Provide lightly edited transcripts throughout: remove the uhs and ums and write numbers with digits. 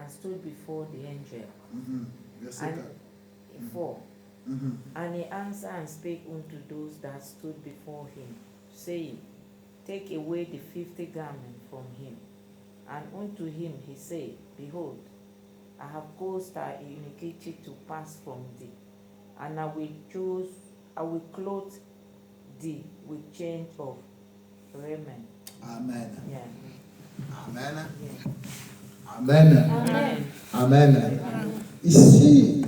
and stood before the angel. Verset And 4. 4. And he answered and spake unto those that stood before him, saying, Take away the 50 garments from him. And unto him he said, Behold, I have caused thy iniquity to pass from thee, and I will clothe thee with change of raiment. Amen. Yeah. Amen. Yeah. Amen. Amen. Amen. Ici,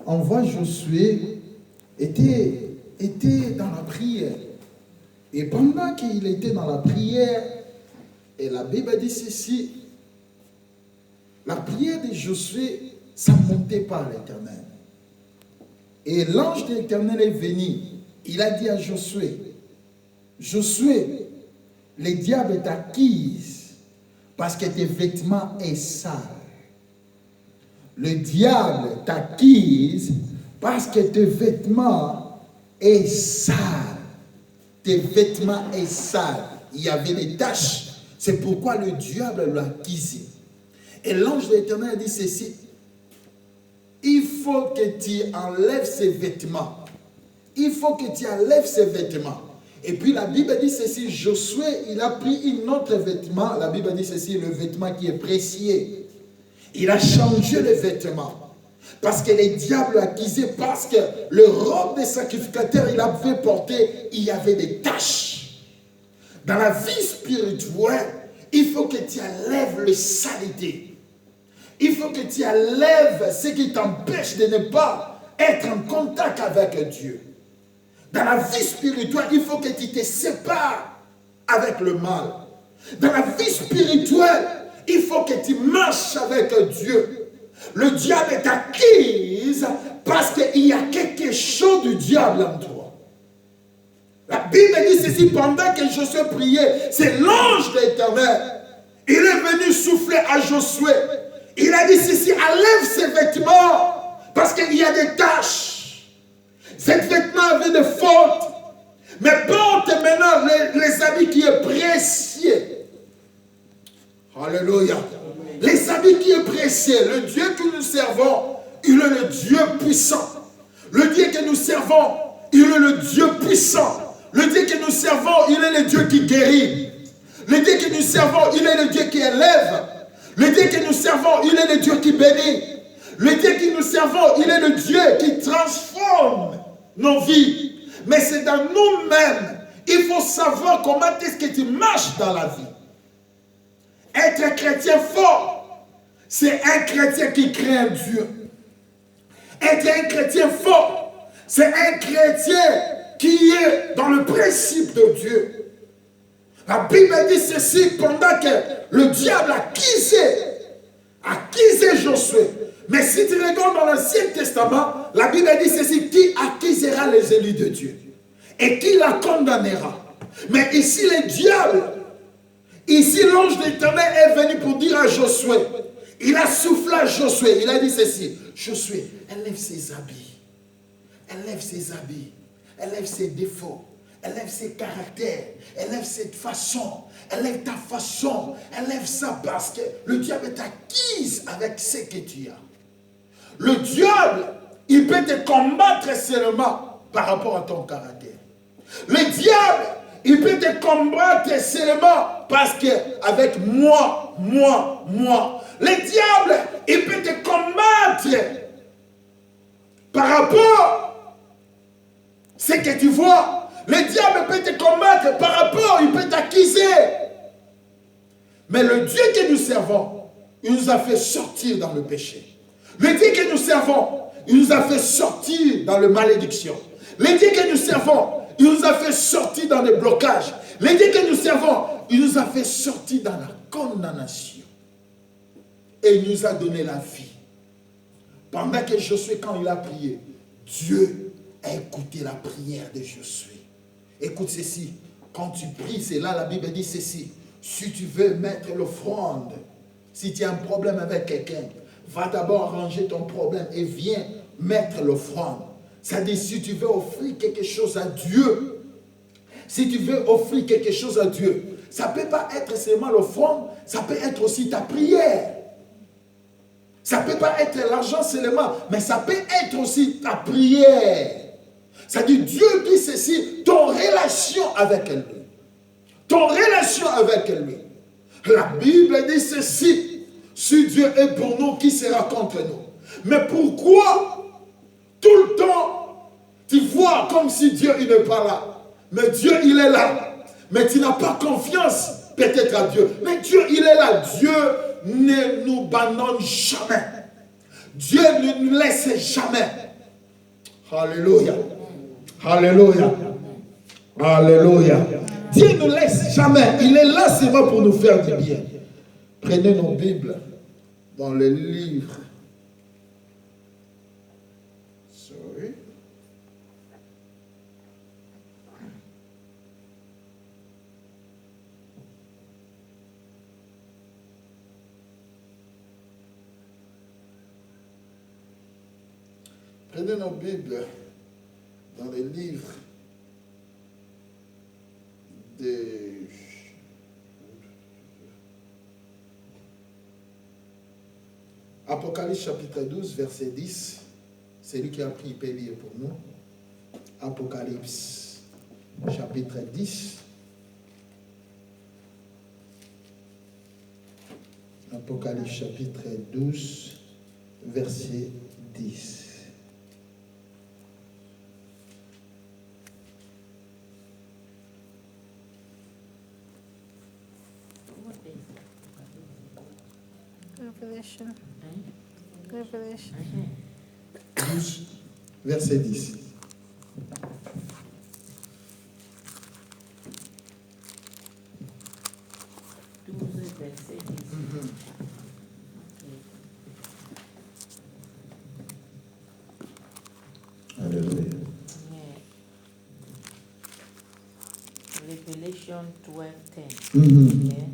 on voit Josué était dans la prière. Et pendant qu'il était dans la prière, et la Bible dit ceci, la prière de Josué, ça ne montait pas à l'Éternel. Et l'ange de l'Éternel est venu. Il a dit à Josué, Josué, le diable t'acquise parce que tes vêtements sont sales. Le diable t'acquise parce que tes vêtements sont sales. Tes vêtements sont sales. Il y avait des taches. C'est pourquoi le diable l'a accusé. Et l'ange de l'Éternel a dit ceci. Il faut que tu enlèves ces vêtements. Il faut que tu enlèves ces vêtements. Et puis la Bible dit ceci, Josué, il a pris un autre vêtement. La Bible dit ceci, le vêtement qui est précieux. Il a changé le vêtement. Parce que les diables accusaient, parce que le robe des sacrificateurs, il avait porté, il y avait des taches. Dans la vie spirituelle, il faut que tu enlèves le saleté. Il faut que tu enlèves ce qui t'empêche de ne pas être en contact avec Dieu. Dans la vie spirituelle, il faut que tu te sépares avec le mal. Dans la vie spirituelle, il faut que tu marches avec Dieu. Le diable t'accuse parce qu'il y a quelque chose du diable en toi. La Bible dit ceci, pendant que Josué priait, c'est l'ange de l'Éternel. Il est venu souffler à Josué. Il a dit ceci, enlève ses vêtements parce qu'il y a des taches. Ces vêtements avaient des fautes. Mais porte maintenant les habits qui est précieux. Alléluia. Les habits qui est précieux. Le Dieu que nous servons, il est le Dieu puissant. Le Dieu que nous servons, il est le Dieu puissant. Le Dieu que nous servons, il est le Dieu qui guérit. Le Dieu que nous servons, il est le Dieu qui élève. Le Dieu que nous servons, il est le Dieu qui bénit. Le Dieu que nous servons, il est le Dieu qui transforme nos vies. Mais c'est dans nous-mêmes. Il faut savoir comment est-ce que tu marches dans la vie. Être un chrétien fort, c'est un chrétien qui craint Dieu. Être un chrétien fort, c'est un chrétien qui est dans le principe de Dieu. La Bible dit ceci pendant que le diable accusait Josué. Mais si tu regardes dans l'Ancien Testament, la Bible dit ceci, qui accusera les élus de Dieu et qui la condamnera. Mais ici, le diable, ici l'ange de l'Éternel est venu pour dire à Josué, il a soufflé à Josué, il a dit ceci, Josué, enlève ses habits, enlève ses habits, enlève ses défauts, enlève ses caractères, enlève cette façon, enlève ta façon, enlève ça parce que le diable t'acquise avec ce que tu as. Le diable, il peut te combattre seulement par rapport à ton caractère. Le diable, il peut te combattre seulement parce que avec moi. Le diable, il peut te combattre par rapport à ce que tu vois. Le diable peut te combattre par rapport, il peut t'accuser. Mais le Dieu que nous servons, il nous a fait sortir dans le péché. Le Dieu que nous servons, il nous a fait sortir dans la malédiction. Le Dieu que nous servons, il nous a fait sortir dans le blocage. Le Dieu que nous servons, il nous a fait sortir dans la condamnation. Et il nous a donné la vie. Pendant que Josué, quand il a prié, Dieu a écouté la prière de Josué. Écoute ceci, quand tu pries, c'est là la Bible dit ceci. Si tu veux mettre l'offrande, si tu as un problème avec quelqu'un, va d'abord arranger ton problème et viens mettre l'offrande. C'est-à-dire, si tu veux offrir quelque chose à Dieu, si tu veux offrir quelque chose à Dieu, ça ne peut pas être seulement l'offrande, ça peut être aussi ta prière. Ça ne peut pas être l'argent seulement, mais ça peut être aussi ta prière. C'est-à-dire, Dieu dit ceci, ton relation avec lui. Ton relation avec lui. La Bible dit ceci, si Dieu est pour nous, qui sera contre nous? Mais pourquoi tout le temps, tu vois comme si Dieu il n'est pas là? Mais Dieu, il est là. Mais tu n'as pas confiance peut-être à Dieu. Mais Dieu, il est là. Dieu ne nous abandonne jamais. Dieu ne nous laisse jamais. Alléluia. Alléluia. Alléluia. Dieu ne nous laisse jamais. Il est là seulement pour nous faire du bien. Prenez nos Bibles dans le livre. Sorry. Prenez nos Bibles dans les livres de Apocalypse chapitre 12, verset 10. C'est lui qui a pris, il peut lire pour nous. Apocalypse chapitre 10. Apocalypse chapitre 12, verset 10. Revelation. Revelation. 12, verset 10. Alléluia. Revelation 12:10. Mhm. Yeah.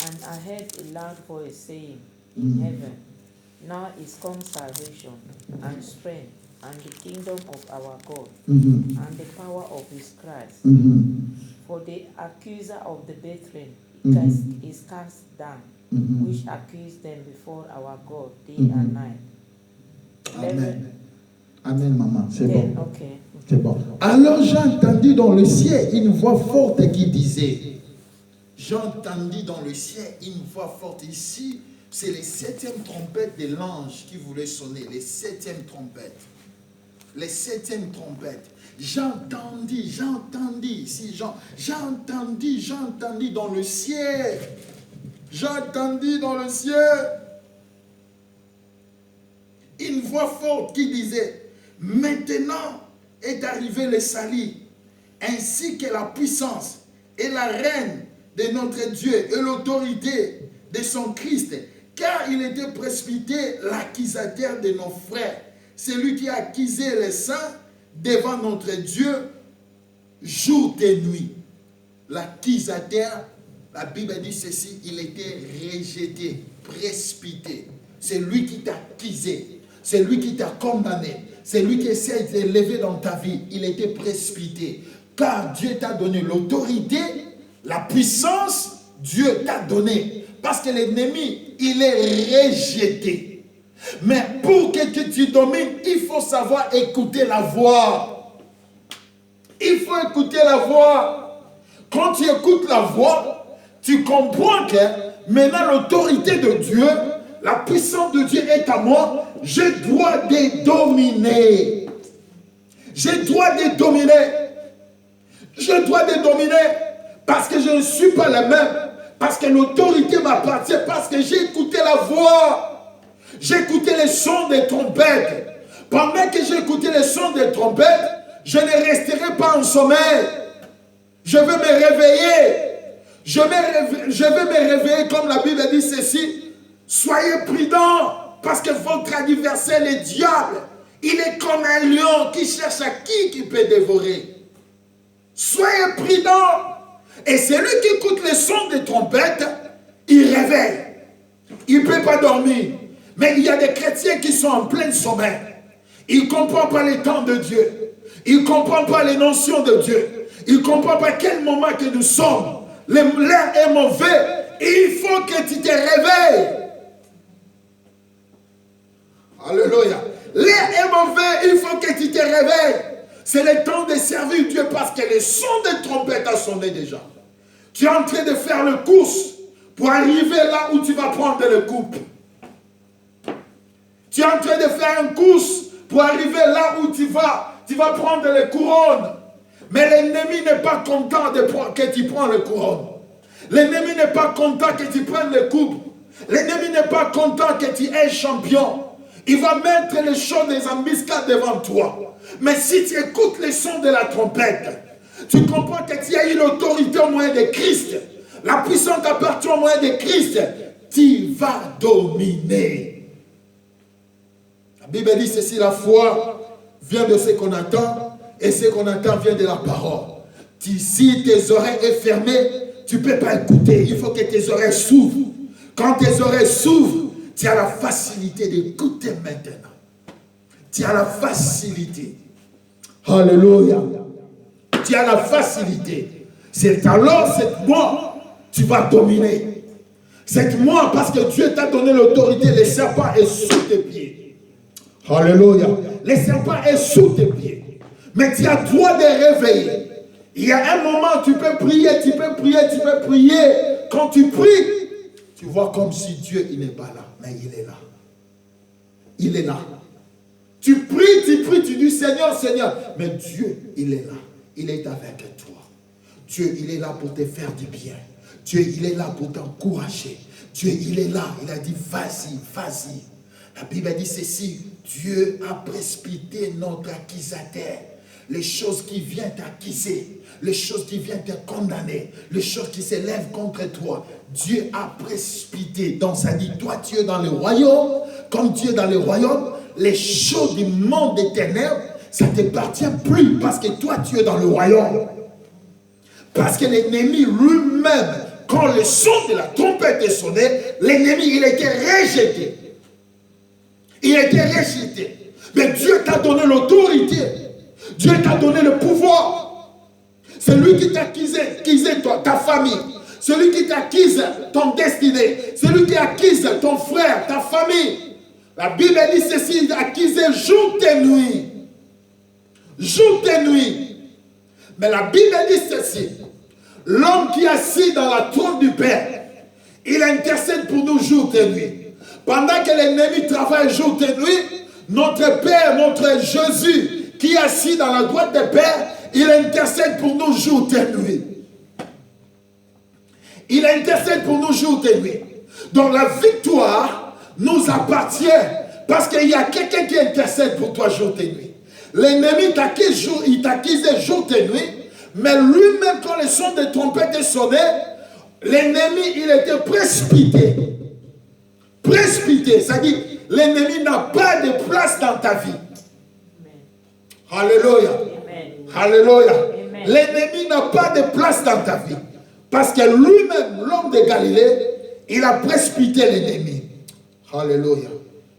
And I heard a loud voice saying in heaven, now is come salvation and strength and the kingdom of our God and the power of his Christ. For the accuser of the brethren is cast down, which accused them before our God day and night. Amen. Amen, maman. C'est bon. Okay. C'est bon. Alors j'ai entendu dans le ciel une voix forte qui disait, j'ai entendu dans le ciel une voix forte. Ici, c'est les 7e trompettes de l'ange qui voulait sonner. Les 7e trompettes. Les 7e trompettes. J'ai entendu ici, j'ai entendu dans le ciel. J'ai entendu dans le ciel une voix forte qui disait, maintenant est arrivé le salut, ainsi que la puissance et la reine de notre Dieu et l'autorité de son Christ, car il était précipité l'accusateur de nos frères, celui qui a accusé les saints devant notre Dieu jour et nuit. L'accusateur, la Bible dit ceci, il était rejeté, précipité. C'est lui qui t'a accusé, c'est lui qui t'a condamné, c'est lui qui essaie de t'élever dans ta vie. Il était précipité, car Dieu t'a donné l'autorité. La puissance, Dieu t'a donné. Parce que l'ennemi, il est rejeté. Mais pour que tu domines, il faut savoir écouter la voix. Il faut écouter la voix. Quand tu écoutes la voix, tu comprends que maintenant l'autorité de Dieu, la puissance de Dieu est à moi. Je dois les dominer. Je dois les dominer. Je dois les dominer. Parce que je ne suis pas le même. Parce que l'autorité m'appartient. Parce que j'ai écouté la voix. J'ai écouté les sons des trompettes. Pendant que j'ai écouté les sons des trompettes, je ne resterai pas en sommeil. Je vais me réveiller. Je vais me réveiller comme la Bible dit ceci. Soyez prudents. Parce que votre adversaire, le diable, il est comme un lion qui cherche à qui peut dévorer. Soyez prudents. Et celui qui écoute les sons des trompettes, il réveille. Il ne peut pas dormir. Mais il y a des chrétiens qui sont en plein sommeil. Ils ne comprennent pas les temps de Dieu. Ils ne comprennent pas les notions de Dieu. Il ne comprend pas quel moment que nous sommes. L'air est mauvais. Il faut que tu te réveilles. Alléluia. L'air est mauvais. Il faut que tu te réveilles. C'est le temps de servir Dieu parce que le son de trompette a sonné déjà. Tu es en train de faire le course pour arriver là où tu vas prendre le coupe. Tu es en train de faire une course pour arriver là où tu vas prendre les couronnes. Mais l'ennemi n'est pas content que tu prennes les couronnes. L'ennemi n'est pas content que tu prennes les coupes. L'ennemi n'est pas content que tu es champion. Il va mettre les choses des embuscades devant toi. Mais si tu écoutes les sons de la trompette, tu comprends que tu as eu l'autorité au moyen de Christ. La puissance appartient au moyen de Christ. Tu vas dominer. La Bible dit ceci, la foi vient de ce qu'on attend et ce qu'on attend vient de la parole. Si tes oreilles sont fermées, tu ne peux pas écouter. Il faut que tes oreilles s'ouvrent. Quand tes oreilles s'ouvrent, tu as la facilité d'écouter maintenant. Tu as la facilité. Alléluia. Tu as la facilité. C'est alors cette mois, tu vas dominer. Cette mois, parce que Dieu t'a donné l'autorité, le serpent est sous tes pieds. Alléluia. Le serpent est sous tes pieds. Mais tu as droit de réveiller. Il y a un moment, tu peux prier, tu peux prier, tu peux prier. Quand tu pries, tu vois comme si Dieu, il n'est pas là. Mais il est là. Il est là. Tu pries, tu dis Seigneur, Seigneur. Mais Dieu, il est là. Il est avec toi. Dieu, il est là pour te faire du bien. Dieu, il est là pour t'encourager. Dieu, il est là. Il a dit, vas-y, vas-y. La Bible dit ceci. Dieu a précipité notre accusateur. Les choses qui viennent t'accuser, les choses qui viennent te condamner, les choses qui s'élèvent contre toi, Dieu a précipité. Donc ça dit, toi tu es dans le royaume, comme tu es dans le royaume, les choses du monde des ténèbres, ça ne t'appartient plus parce que toi tu es dans le royaume. Parce que l'ennemi lui-même, quand le son de la trompette est sonné, l'ennemi il a été rejeté. Il a été rejeté. Mais Dieu t'a donné l'autorité. Dieu t'a donné le pouvoir. C'est lui qui t'accuse, ta famille. Celui qui t'accuse ton destinée. Celui qui accuse ton frère, ta famille. La Bible dit ceci, il accuse jour et nuit. Jour et nuit. Mais la Bible dit ceci. L'homme qui est assis dans la trône du Père, il intercède pour nous jour et nuit. Pendant que l'ennemi travaille jour et nuit, notre Père, notre Jésus, qui est assis dans la droite du Père, il intercède pour nous jour et nuit. Il intercède pour nous jour et nuit. Donc la victoire nous appartient parce qu'il y a quelqu'un qui intercède pour toi jour et nuit. L'ennemi t'accuse jour et nuit, mais lui-même quand le son de trompette est sonné, l'ennemi il était précipité. Précipité, c'est-à-dire l'ennemi n'a pas de place dans ta vie. Alléluia. Alléluia. L'ennemi n'a pas de place dans ta vie. Parce que lui-même, l'homme de Galilée, il a précipité l'ennemi. Alléluia.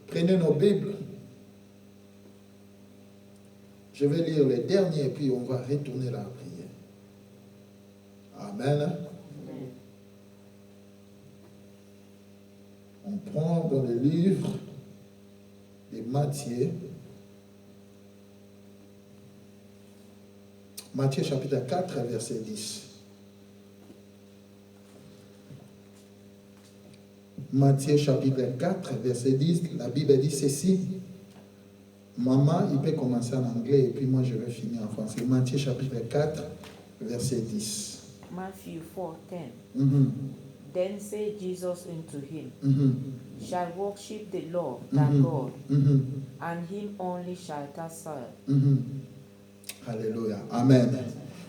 Prenez nos Bibles. Je vais lire les derniers, puis on va retourner la prière. Amen. On prend dans le livre de Matthieu. Matthieu chapitre 4, verset 10. Matthieu chapitre 4, verset 10, la Bible dit ceci. Maman, il peut commencer en anglais et puis moi je vais finir en français. Matthieu chapitre 4, verset 10. Matthew 4:10. Then said Jesus unto him, shall worship the Lord thy God, and him only shalt thou serve. Alléluia. Amen.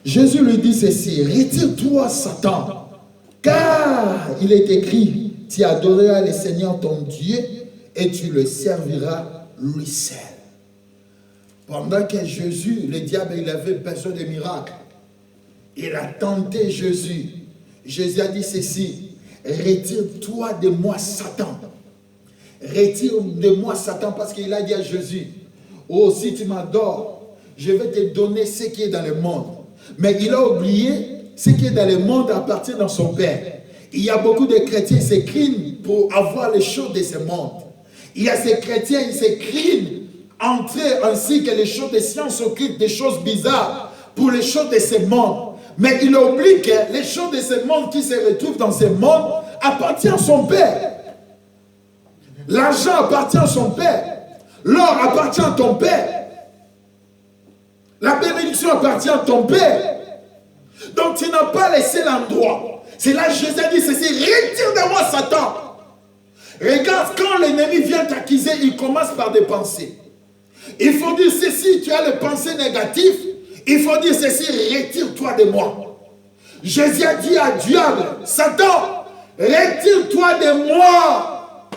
Jésus lui dit ceci, retire-toi Satan, car il est écrit, tu adoreras le Seigneur ton Dieu et tu le serviras lui seul. Pendant que Jésus, le diable, il avait besoin de miracles, il a tenté Jésus. Jésus a dit ceci, retire-toi de moi Satan. Retire de moi Satan, parce qu'il a dit à Jésus, oh si tu m'adores, je vais te donner ce qui est dans le monde. Mais il a oublié ce qui est dans le monde appartient dans son Père. Il y a beaucoup de chrétiens qui s'écrivent pour avoir les choses de ce monde. Il y a ces chrétiens qui s'écrivent entrer ainsi que les choses des sciences s'occupent des choses bizarres pour les choses de ce monde. Mais il oublie que les choses de ce monde qui se retrouvent dans ce monde appartiennent à son Père. L'argent appartient à son Père. L'or appartient à ton Père. La bénédiction appartient à ton Père. Donc tu n'as pas laissé l'endroit. C'est là que Jésus a dit ceci, retire de moi Satan. Regarde, quand l'ennemi vient t'accuser, il commence par des pensées. Il faut dire ceci, tu as les pensées négatives, il faut dire ceci, retire-toi de moi. Jésus a dit à diable, Satan, retire-toi de moi.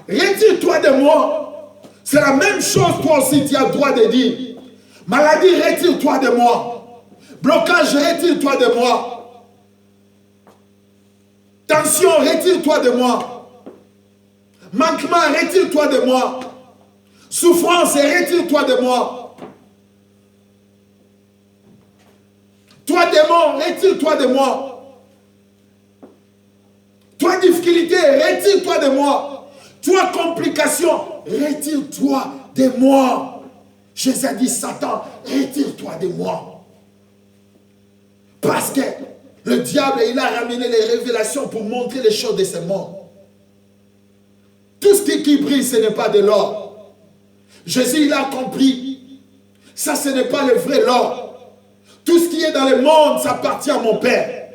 Retire-toi de moi. C'est la même chose, toi aussi, tu as le droit de dire. Maladie, retire-toi de moi. Blocage, retire-toi de moi. Tension, retire-toi de moi. Manquement, retire-toi de moi. Souffrance, retire-toi de moi. Toi, démon, retire-toi de moi. Toi, difficulté, retire-toi de moi. Toi, complication, retire-toi de moi. Jésus a dit, Satan, retire-toi de moi. Parce que le diable, il a ramené les révélations pour montrer les choses de ce monde. Tout ce qui brille, ce n'est pas de l'or. Jésus, il a compris. Ça, ce n'est pas le vrai l'or. Tout ce qui est dans le monde, ça appartient à mon Père.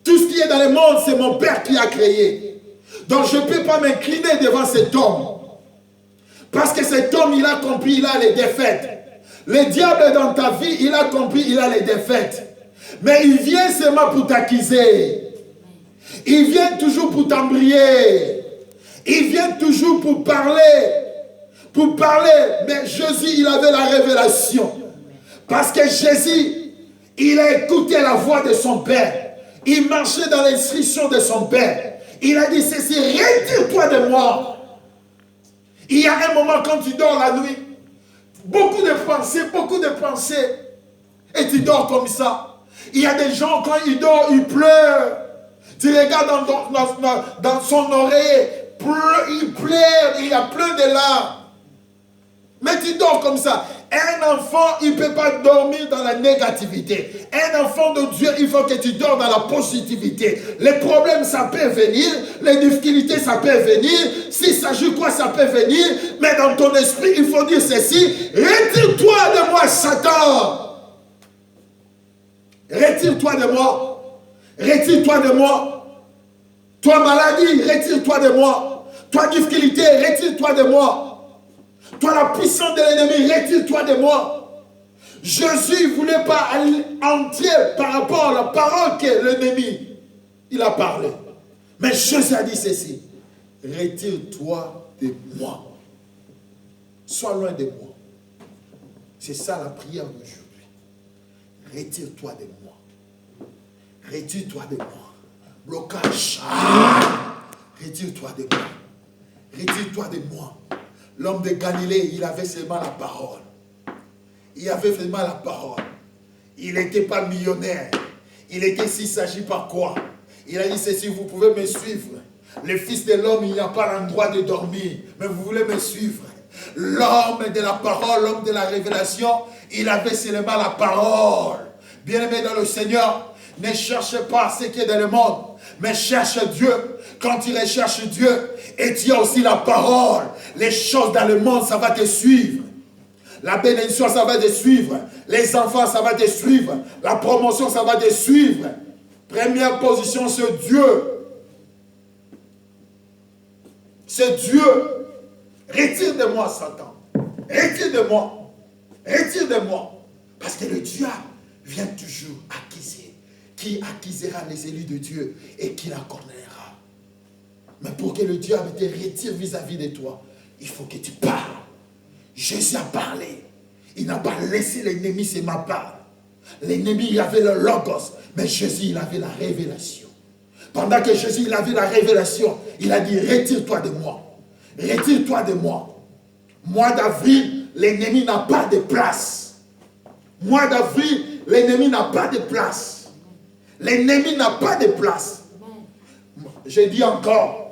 Tout ce qui est dans le monde, c'est mon Père qui a créé. Donc, je ne peux pas m'incliner devant cet homme. Parce que cet homme, il a compris, il a les défaites. Le diable dans ta vie, il a compris, il a les défaites. Mais il vient seulement pour t'accuser. Il vient toujours pour t'embrayer. Il vient toujours pour parler. Pour parler. Mais Jésus, il avait la révélation. Parce que Jésus, il a écouté la voix de son Père. Il marchait dans l'instruction de son Père. Il a dit ceci, retire-toi de moi. Il y a un moment quand tu dors la nuit, beaucoup de pensées, et tu dors comme ça. Il y a des gens, quand ils dorment, ils pleurent. Tu regardes dans son oreille, il pleure, il y a plein de larmes. Mais tu dors comme ça. Un enfant, il ne peut pas dormir dans la négativité. Un enfant de Dieu, il faut que tu dors dans la positivité. Les problèmes, ça peut venir. Les difficultés, ça peut venir. S'il s'agit quoi, ça peut venir. Mais dans ton esprit, il faut dire ceci. Retire-toi de moi, Satan. Retire-toi de moi. Retire-toi de moi. Toi, maladie, retire-toi de moi. Toi, difficulté, retire-toi de moi. Toi, la puissance de l'ennemi, retire-toi de moi. Jésus ne voulait pas entrer par rapport à la parole que l'ennemi, il a parlé. Mais Jésus a dit ceci. Retire-toi de moi. Sois loin de moi. C'est ça la prière d'aujourd'hui. Retire-toi de moi. Retire-toi de moi. Blocage. Retire-toi de moi. Retire-toi de moi. L'homme de Galilée, il avait seulement la parole. Il avait seulement la parole. Il n'était pas millionnaire. Il était s'il s'agit par quoi? Il a dit ceci, vous pouvez me suivre. Le Fils de l'homme, il n'y a pas l'endroit de dormir. Mais vous voulez me suivre. L'homme de la parole, l'homme de la révélation, il avait seulement la parole. Bien-aimé dans le Seigneur, ne cherchez pas ce qui est dans le monde, mais cherche Dieu. Quand tu recherches Dieu, et tu as aussi la parole, les choses dans le monde, ça va te suivre. La bénédiction, ça va te suivre. Les enfants, ça va te suivre. La promotion, ça va te suivre. Première position, c'est Dieu. C'est Dieu. Retire de moi, Satan. Retire de moi. Retire de moi. Parce que le diable vient toujours accuser. Qui accusera les élus de Dieu et qui la condamnera. Mais pour que le diable te retire vis-à-vis de toi, il faut que tu parles. Jésus a parlé. Il n'a pas laissé l'ennemi se ma part. L'ennemi, il avait le logos. Mais Jésus, il avait la révélation. Pendant que Jésus, il avait la révélation, il a dit, retire-toi de moi. Retire-toi de moi. Mois d'avril, l'ennemi n'a pas de place. Mois d'avril, l'ennemi n'a pas de place. L'ennemi n'a pas de place. Je dis encore,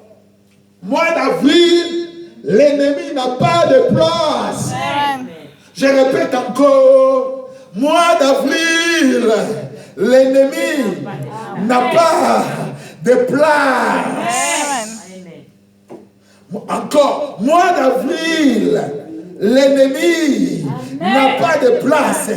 mois d'avril, l'ennemi n'a pas de place. Amen. Je répète encore, mois d'avril, l'ennemi n'a pas de place. Encore, mois d'avril, l'ennemi n'a pas de place.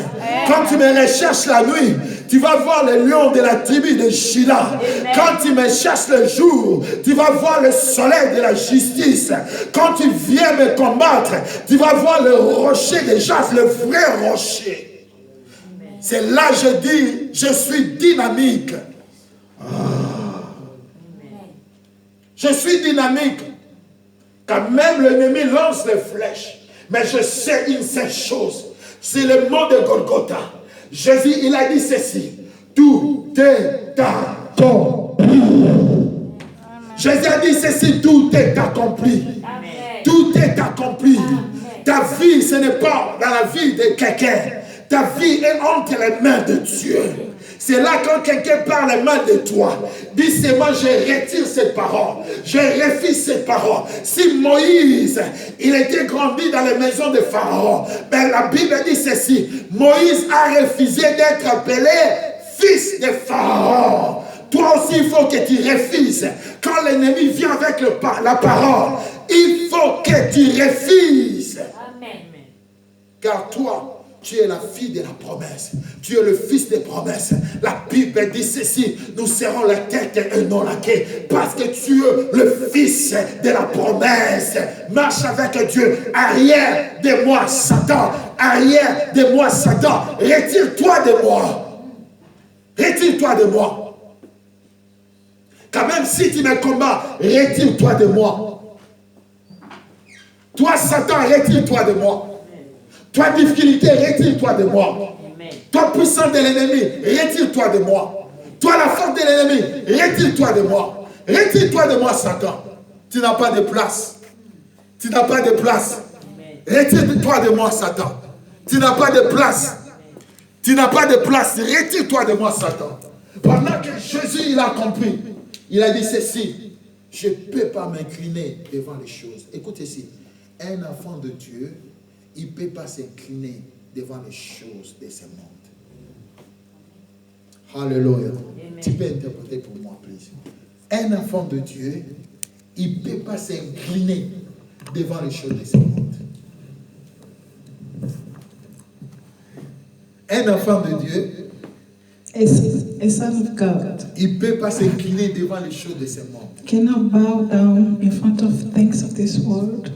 Quand tu me recherches la nuit, tu vas voir le lion de la tribu de Juda. Quand tu me cherches le jour, tu vas voir le soleil de la justice. Quand tu viens me combattre, tu vas voir le rocher de Jacques, le vrai rocher. C'est là que je dis, je suis dynamique. Je suis dynamique. Quand même l'ennemi lance les flèches. Mais je sais une seule chose. C'est le mot de Golgotha. Jésus, il a dit ceci. Tout est accompli. Jésus a dit ceci. Tout est accompli. Amen. Tout est accompli. Amen. Ta vie, ce n'est pas dans la vie de quelqu'un. Ta vie est entre les mains de Dieu. C'est là quand quelqu'un parle mal de toi, dis seulement je retire cette parole, je refuse cette parole. Si Moïse, il était grandi dans les maisons de Pharaon, ben la Bible dit ceci, Moïse a refusé d'être appelé fils de Pharaon. Toi aussi, il faut que tu refuses. Quand l'ennemi vient avec la parole, il faut que tu refuses. Amen. Car toi, tu es la fille de la promesse. Tu es le fils des promesses. La Bible dit ceci. Nous serons la tête et non la queue. Parce que tu es le fils de la promesse. Marche avec Dieu. Arrière de moi, Satan. Arrière de moi, Satan. Retire-toi de moi. Retire-toi de moi. Quand même si tu me combats, retire-toi de moi. Toi, Satan, retire-toi de moi. Toi, difficulté, retire-toi de moi. Amen. Toi, puissance de l'ennemi, retire-toi de moi. Toi, la force de l'ennemi, retire-toi de moi. Retire-toi de moi, Satan. Tu n'as pas de place. Tu n'as pas de place. Retire-toi de moi, Satan. Tu n'as pas de place. Tu n'as pas de place. Retire-toi de moi, Satan. Pendant que Jésus, il a compris, il a dit ceci. Je ne peux pas m'incliner devant les choses. Écoute ici. Un enfant de Dieu, il ne peut pas s'incliner devant les choses de ce monde. Alléluia. Tu peux interpréter pour moi, please. Un enfant de Dieu, il ne peut pas s'incliner devant les choses de ce monde. Un enfant de Dieu, a son of God, il ne peut pas s'incliner devant les choses de ce monde. Cannot bow down in front of things of this world.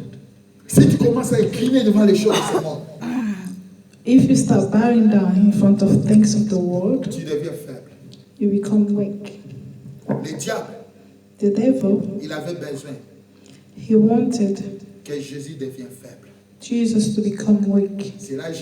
Si tu commences à incliner devant les choses de ce monde, If you start bowing down in front of things of the world, tu deviens faible. you become weak. Le diable, The devil, il avait besoin he wanted que Jésus devienne faible. Jesus to become weak. C'est là que